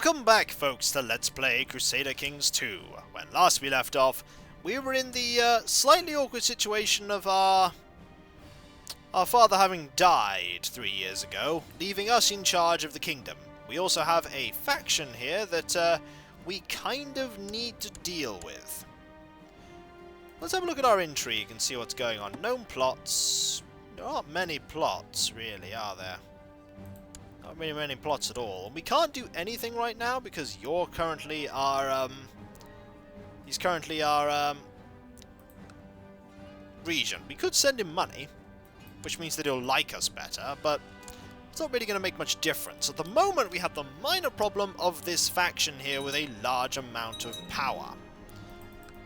Welcome back, folks, to Let's Play Crusader Kings 2. When last we left off, we were in the slightly awkward situation of our father having died 3 years ago, leaving us in charge of the kingdom. We also have a faction here that we kind of need to deal with. Let's have a look at our intrigue and see what's going on. Known plots. There aren't many plots, really, are there? Not really many plots at all. And we can't do anything right now because you're currently our, he's currently our, regent. We could send him money, which means that he'll like us better, but it's not really going to make much difference. At the moment, we have the minor problem of this faction here with a large amount of power.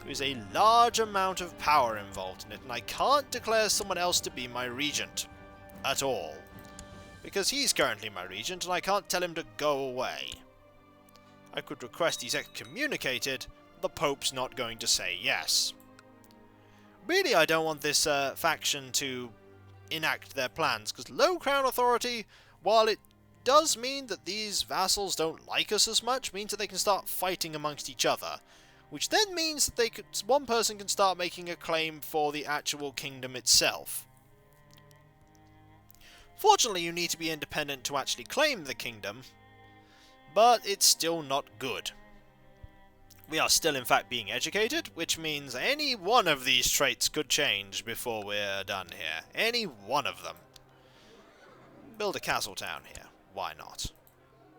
There is a large amount of power involved in it, and I can't declare someone else to be my regent at all. Because he's currently my regent, and I can't tell him to go away. I could request he's excommunicated, the Pope's not going to say yes. Really, I don't want this faction to enact their plans, because low crown authority, while it does mean that these vassals don't like us as much, means that they can start fighting amongst each other, which then means that one person can start making a claim for the actual kingdom itself. Fortunately, you need to be independent to actually claim the kingdom, but it's still not good. We are still in fact being educated, which means any one of these traits could change before we're done here. Any one of them. Build a castle town here. Why not?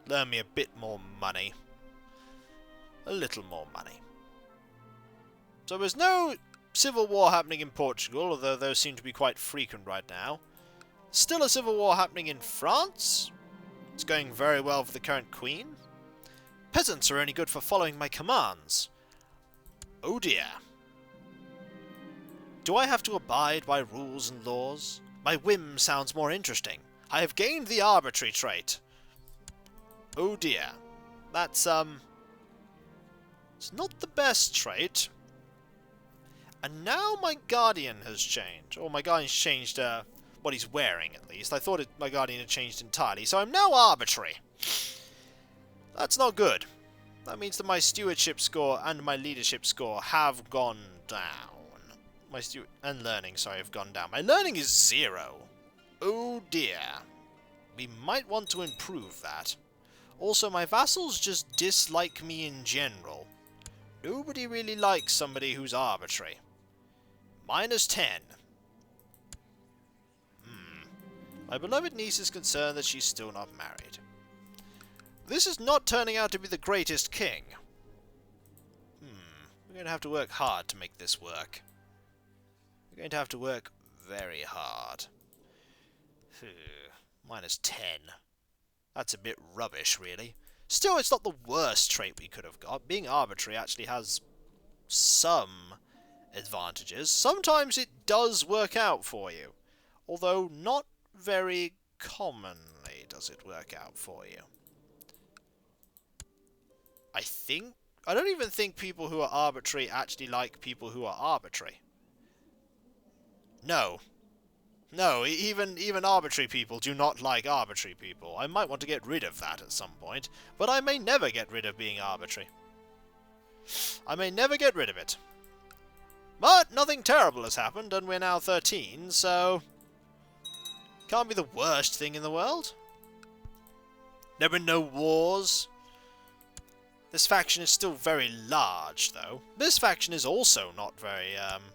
Learn me a bit more money. A little more money. So there's no civil war happening in Portugal, although those seem to be quite frequent right now. Still a civil war happening in France. It's going very well for the current queen. Peasants are only good for following my commands. Oh dear. Do I have to abide by rules and laws? My whim sounds more interesting. I have gained the arbitrary trait. Oh dear. That's, it's not the best trait. And now my guardian has changed. Or my guardian's changed, what he's wearing, at least. I thought my guardian had changed entirely, so I'm now arbitrary. That's not good. That means that my stewardship score and my leadership score have gone down. And learning, sorry, have gone down. My learning is 0. Oh dear. We might want to improve that. Also, my vassals just dislike me in general. Nobody really likes somebody who's arbitrary. -10. My beloved niece is concerned that she's still not married. This is not turning out to be the greatest king. We're going to have to work hard to make this work. We're going to have to work very hard. -10. That's a bit rubbish, really. Still, it's not the worst trait we could have got. Being arbitrary actually has some advantages. Sometimes it does work out for you. Although not very commonly does it work out for you. I don't even think people who are arbitrary actually like people who are arbitrary. No. No, even arbitrary people do not like arbitrary people. I might want to get rid of that at some point, but I may never get rid of being arbitrary. I may never get rid of it. But nothing terrible has happened, and we're now 13, so can't be the worst thing in the world. There have been no wars. This faction is still very large, though. This faction is also not very,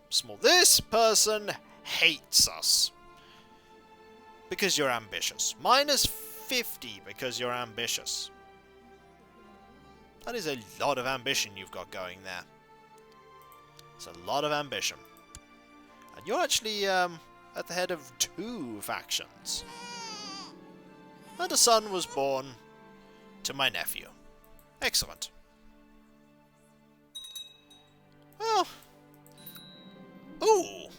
small. This person hates us. Because you're ambitious. -50 because you're ambitious. That is a lot of ambition you've got going there. It's a lot of ambition. And you're actually, at the head of 2 factions. And a son was born to my nephew. Excellent. Well. Ooh!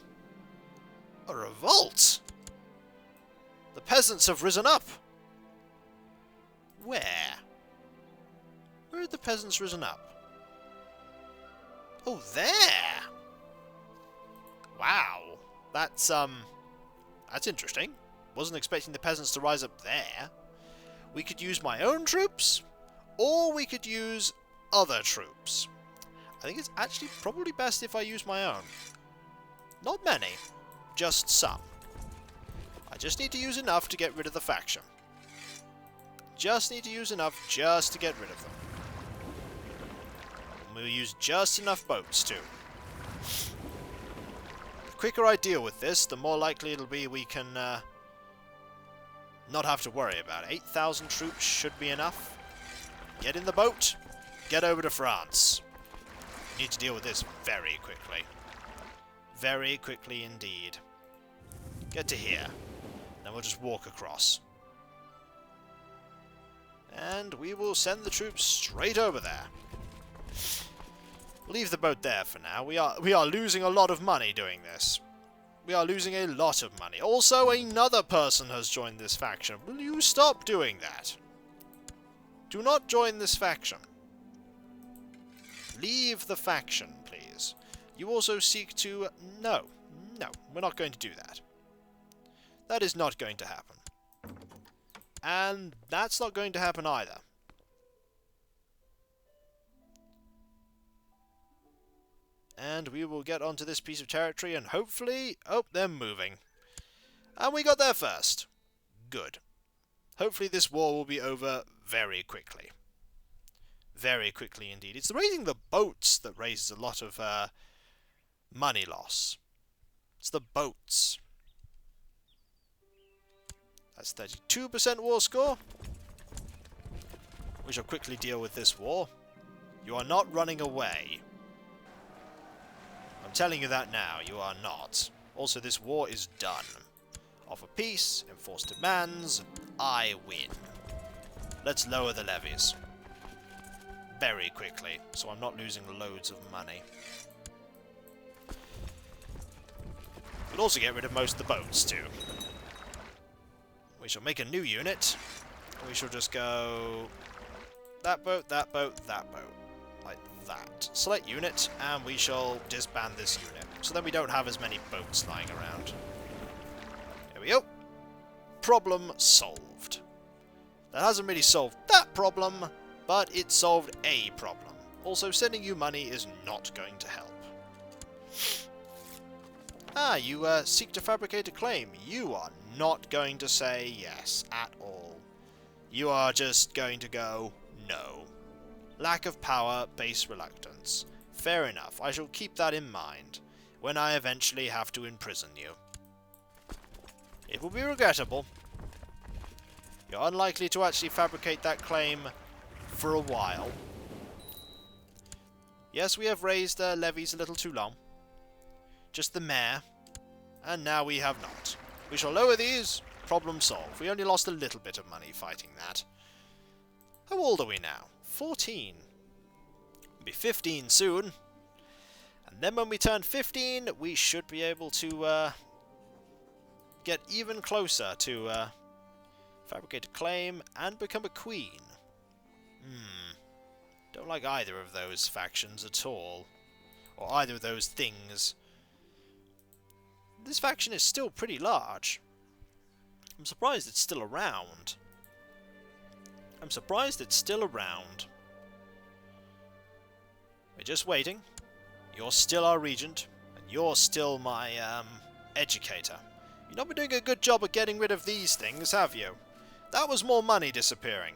A revolt! The peasants have risen up! Where? Where have the peasants risen up? Oh, there! Wow. That's interesting. Wasn't expecting the peasants to rise up there. We could use my own troops, Or we could use other troops. I think it's actually probably best if I use my own. Not many, just some. I just need to use enough to get rid of the faction. Just need to use enough just to get rid of them. And we'll use just enough boats too. The quicker I deal with this, the more likely it'll be we can not have to worry about it. 8,000 troops should be enough. Get in the boat. Get over to France. We need to deal with this very quickly. Very quickly indeed. Get to here. Then we'll just walk across. And we will send the troops straight over there. Leave the boat there for now. We are losing a lot of money doing this. We are losing a lot of money. Also, another person has joined this faction. Will you stop doing that? Do not join this faction. Leave the faction, please. You also seek to... No, we're not going to do that. That is not going to happen. And that's not going to happen either. And we will get onto this piece of territory and hopefully... Oh, they're moving. And we got there first. Good. Hopefully this war will be over very quickly. Very quickly indeed. It's raising the boats that raises a lot of money loss. It's the boats. That's 32% war score. We shall quickly deal with this war. You are not running away. I'm telling you that now, you are not. Also, this war is done. Offer peace, enforce demands, I win. Let's lower the levies. Very quickly, so I'm not losing loads of money. We'll also get rid of most of the boats, too. We shall make a new unit. We shall just go... that boat, that boat, that boat. Like that. Select unit, and we shall disband this unit. So then we don't have as many boats lying around. Here we go. Problem solved. That hasn't really solved that problem, but it solved a problem. Also, sending you money is not going to help. Ah, you seek to fabricate a claim. You are not going to say yes at all. You are just going to go no. Lack of power, base reluctance. Fair enough, I shall keep that in mind when I eventually have to imprison you. It will be regrettable. You're unlikely to actually fabricate that claim for a while. Yes, we have raised levies a little too long. Just the mayor. And now we have not. We shall lower these. Problem solved. We only lost a little bit of money fighting that. How old are we now? 14. We'll be 15 soon. And then when we turn 15, we should be able to get even closer to fabricate a claim and become a queen. Don't like either of those factions at all. Or either of those things. This faction is still pretty large. I'm surprised it's still around. I'm surprised it's still around. We're just waiting. You're still our regent, and you're still my, educator. You've not been doing a good job of getting rid of these things, have you? That was more money disappearing.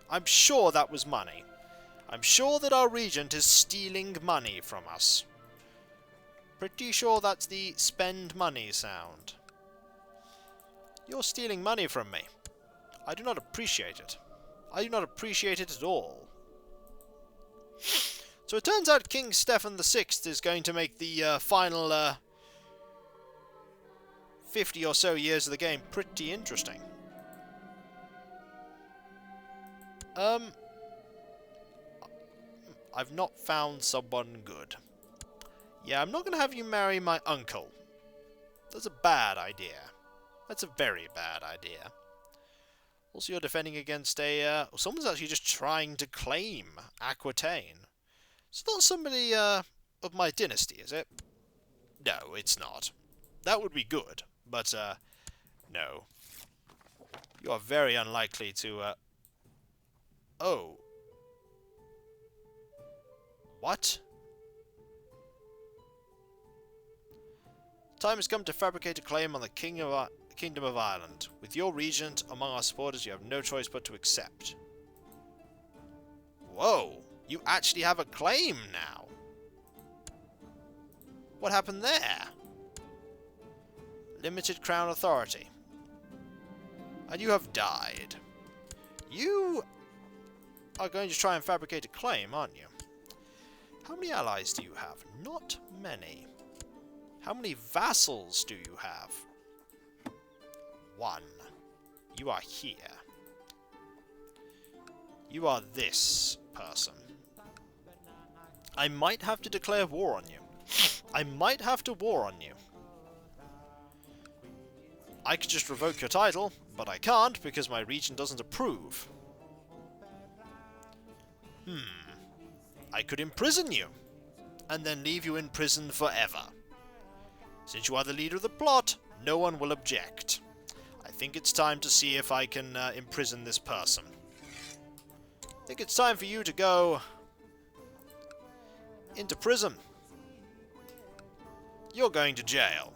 I'm sure that was money. I'm sure that our regent is stealing money from us. Pretty sure that's the spend money sound. You're stealing money from me. I do not appreciate it. I do not appreciate it at all. So it turns out King Stefan VI is going to make the final 50 or so years of the game pretty interesting. I've not found someone good. Yeah, I'm not going to have you marry my uncle. That's a bad idea. That's a very bad idea. Also, you're defending against a... someone's actually just trying to claim Aquitaine. It's not somebody of my dynasty, is it? No, it's not. That would be good, but no. You are very unlikely to... Oh, What? Time has come to fabricate a claim on the Kingdom of Ireland. With your regent among our supporters, you have no choice but to accept. Whoa! You actually have a claim now! What happened there? Limited Crown Authority. And you have died. You are going to try and fabricate a claim, aren't you? How many allies do you have? Not many. How many vassals do you have? 1. You are here. You are this person. I might have to declare war on you. I might have to war on you. I could just revoke your title, but I can't because my regent doesn't approve. I could imprison you, and then leave you in prison forever. Since you are the leader of the plot, no one will object. I think it's time to see if I can imprison this person. I think it's time for you to go into prison. You're going to jail.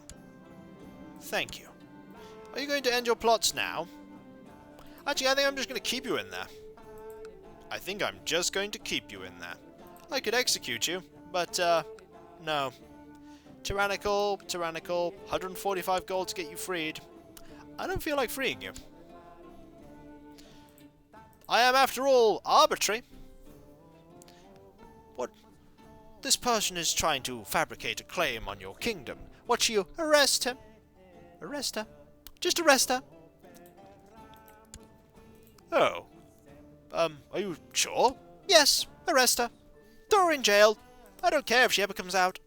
Thank you. Are you going to end your plots now? Actually, I think I'm just going to keep you in there. I think I'm just going to keep you in there. I could execute you, but, no. Tyrannical, 145 gold to get you freed. I don't feel like freeing you. I am, after all, arbitrary. What? This person is trying to fabricate a claim on your kingdom. What, you arrest him? Arrest her? Just arrest her. Oh. Are you sure? Yes, arrest her. Throw her in jail. I don't care if she ever comes out.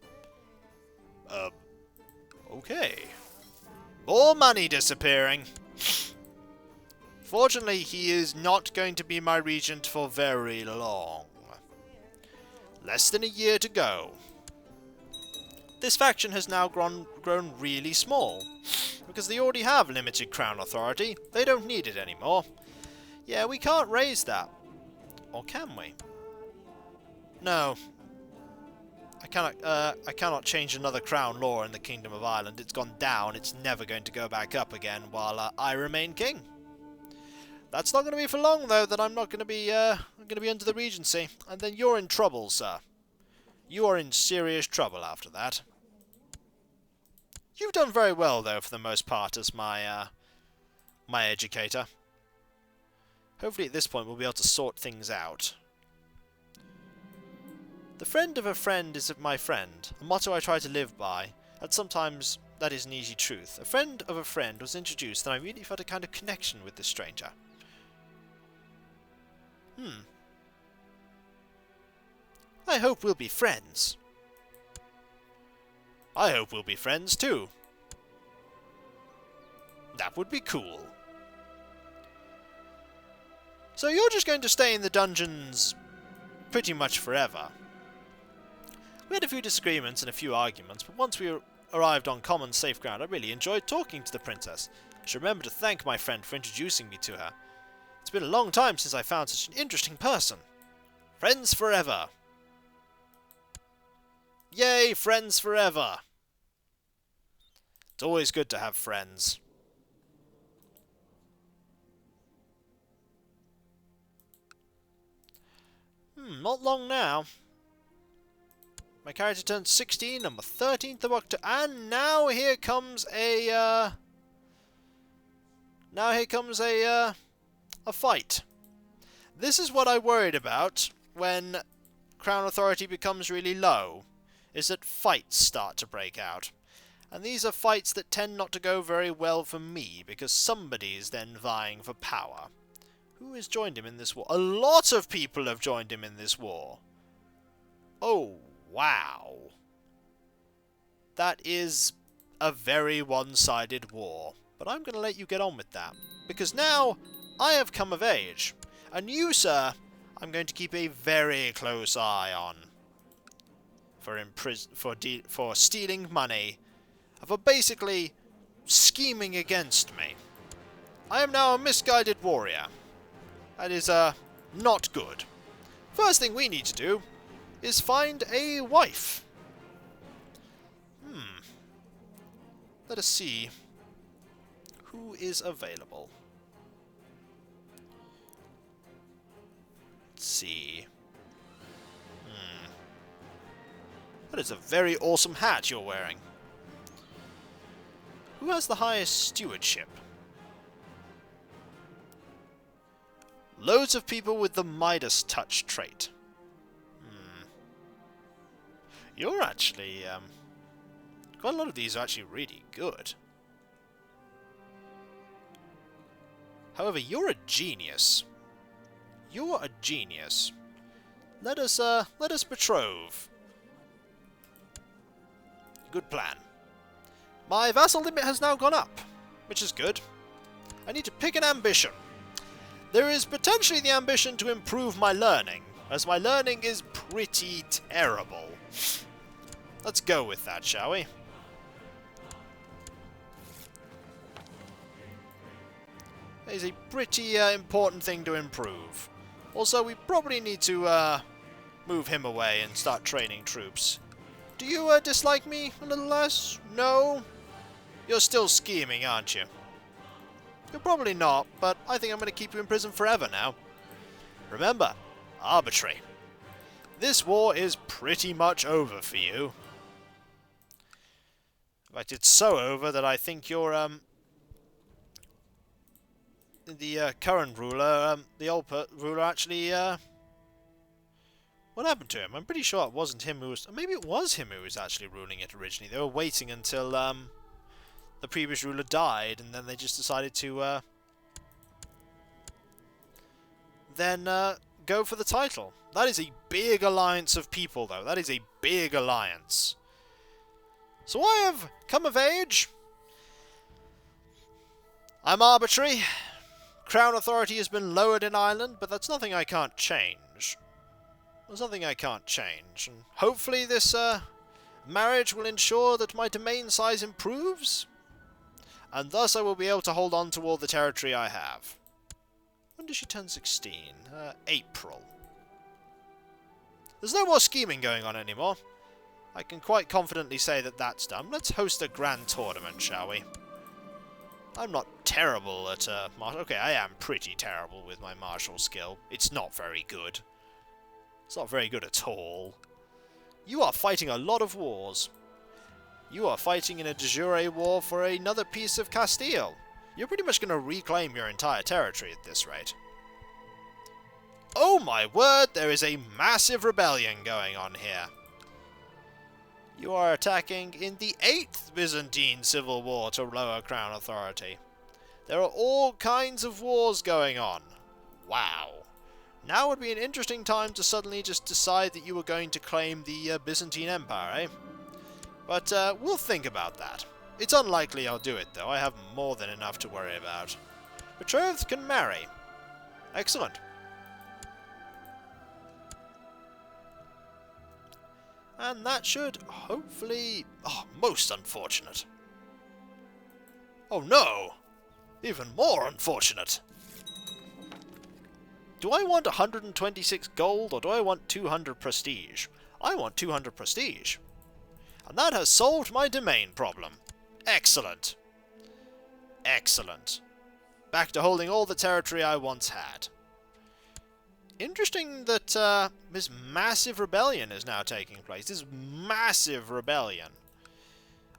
Okay. More money disappearing. Fortunately, he is not going to be my regent for very long. Less than a year to go. This faction has now grown really small. Because they already have limited crown authority. They don't need it anymore. Yeah, we can't raise that. Or can we? No. I cannot change another crown law in the Kingdom of Ireland. It's gone down. It's never going to go back up again while I remain king. That's not going to be for long, though, that I'm not going to be under the Regency. And then you're in trouble, sir. You are in serious trouble after that. You've done very well, though, for the most part, as my educator. Hopefully at this point we'll be able to sort things out. The friend of a friend is my friend, a motto I try to live by, and sometimes that is an easy truth. A friend of a friend was introduced, and I really felt a kind of connection with this stranger. I hope we'll be friends. I hope we'll be friends too. That would be cool. So you're just going to stay in the dungeons pretty much forever. We had a few disagreements and a few arguments, but once we arrived on common safe ground, I really enjoyed talking to the princess. I should remember to thank my friend for introducing me to her. It's been a long time since I found such an interesting person. Friends forever. Yay, friends forever. It's always good to have friends. Not long now. My character turns 16 on the 13th of October, and now here comes a fight. This is what I worried about when Crown Authority becomes really low, is that fights start to break out. And these are fights that tend not to go very well for me, because somebody is then vying for power. Who has joined him in this war? A lot of people have joined him in this war. Oh, wow. That is a very one-sided war. But I'm going to let you get on with that. Because now, I have come of age. And you, sir, I'm going to keep a very close eye on. For stealing money. For basically scheming against me. I am now a misguided warrior. That is, not good. First thing we need to do is find a wife. Let us see who is available. Let's see. That is a very awesome hat you're wearing. Who has the highest stewardship? Loads of people with the Midas touch trait. You're actually, quite a lot of these are actually really good. However, you're a genius. You're a genius. Let us betroth. Good plan. My vassal limit has now gone up, which is good. I need to pick an ambition. There is potentially the ambition to improve my learning, as my learning is pretty terrible. Let's go with that, shall we? That is a pretty important thing to improve. Also, we probably need to move him away and start training troops. Do you dislike me a little less? No? You're still scheming, aren't you? You're probably not, but I think I'm going to keep you in prison forever now. Remember, arbitrary. This war is pretty much over for you. In fact, it's so over that I think you're, the current ruler, the old ruler actually, what happened to him? I'm pretty sure it wasn't him who was... Maybe it was him who was actually ruling it originally. They were waiting until the previous ruler died, and then they just decided to go for the title. That is a big alliance of people, though. That is a big alliance. So I have come of age. I'm arbitrary. Crown authority has been lowered in Ireland, but that's nothing I can't change. There's nothing I can't change, and hopefully this marriage will ensure that my domain size improves, and thus I will be able to hold on to all the territory I have. When does she turn 16? April. There's no more scheming going on anymore. I can quite confidently say that that's done. Let's host a grand tournament, shall we? I'm not terrible at martial... Okay, I am pretty terrible with my martial skill. It's not very good. It's not very good at all. You are fighting a lot of wars. You are fighting in a de jure war for another piece of Castile. You're pretty much going to reclaim your entire territory at this rate. Oh my word, there is a massive rebellion going on here. You are attacking in the 8th Byzantine civil war to lower crown authority. There are all kinds of wars going on. Wow. Now would be an interesting time to suddenly just decide that you were going to claim the Byzantine Empire, eh? But we'll think about that. It's unlikely I'll do it, though. I have more than enough to worry about. Betrothed can marry. Excellent. And that should hopefully... Oh, most unfortunate. Oh no! Even more unfortunate. Do I want 126 gold, or do I want 200 prestige? I want 200 prestige. And that has solved my domain problem. Excellent. Excellent. Back to holding all the territory I once had. Interesting that this massive rebellion is now taking place. This massive rebellion.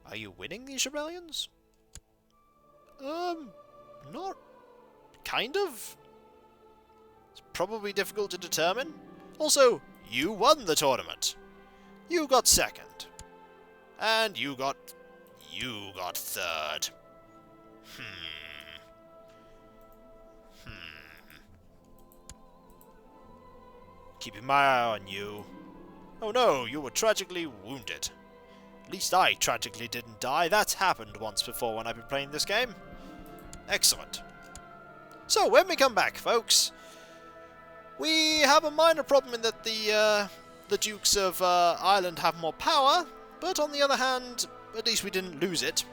Are you winning these rebellions? Not... kind of? It's probably difficult to determine. Also, you won the tournament. You got second. And you got third. Keeping my eye on you. Oh no, you were tragically wounded. At least I tragically didn't die. That's happened once before when I've been playing this game. Excellent. So, when we come back, folks, we have a minor problem in that the Dukes of Ireland have more power, but on the other hand, at least we didn't lose it.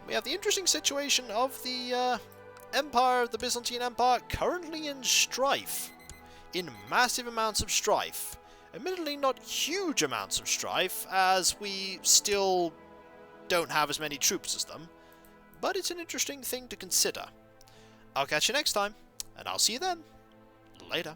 We have the interesting situation of the Empire, the Byzantine Empire, currently in strife. In massive amounts of strife. Admittedly, not huge amounts of strife, as we still don't have as many troops as them, but it's an interesting thing to consider. I'll catch you next time, and I'll see you then. Later.